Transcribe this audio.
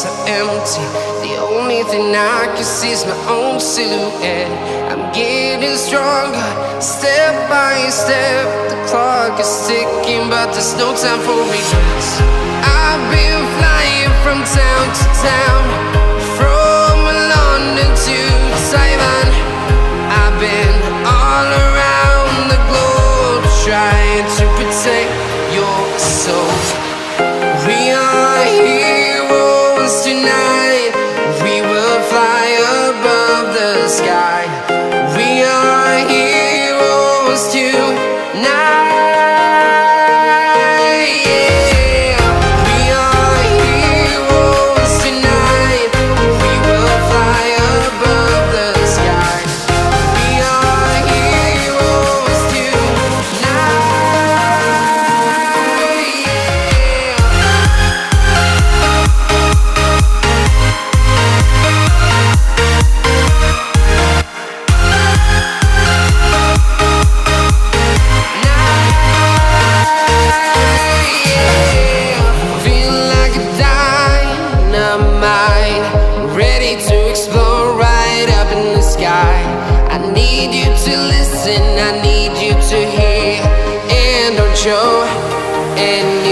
so empty. The only thing I can see is my own silhouette. I'm getting stronger, step by step. The clock is ticking, but there's no time for regrets. I've been flying from town to town, from London to Taiwan. I've been all around the globe, trying to protect your soul. We are heroes tonight. We will fly above the sky. We are heroes tonight. Yeah. We are heroes tonight. We will fly above the sky. We are heroes tonight. Ready to explore right up in the sky. I need you to listen, I need you to hear, and don't show. And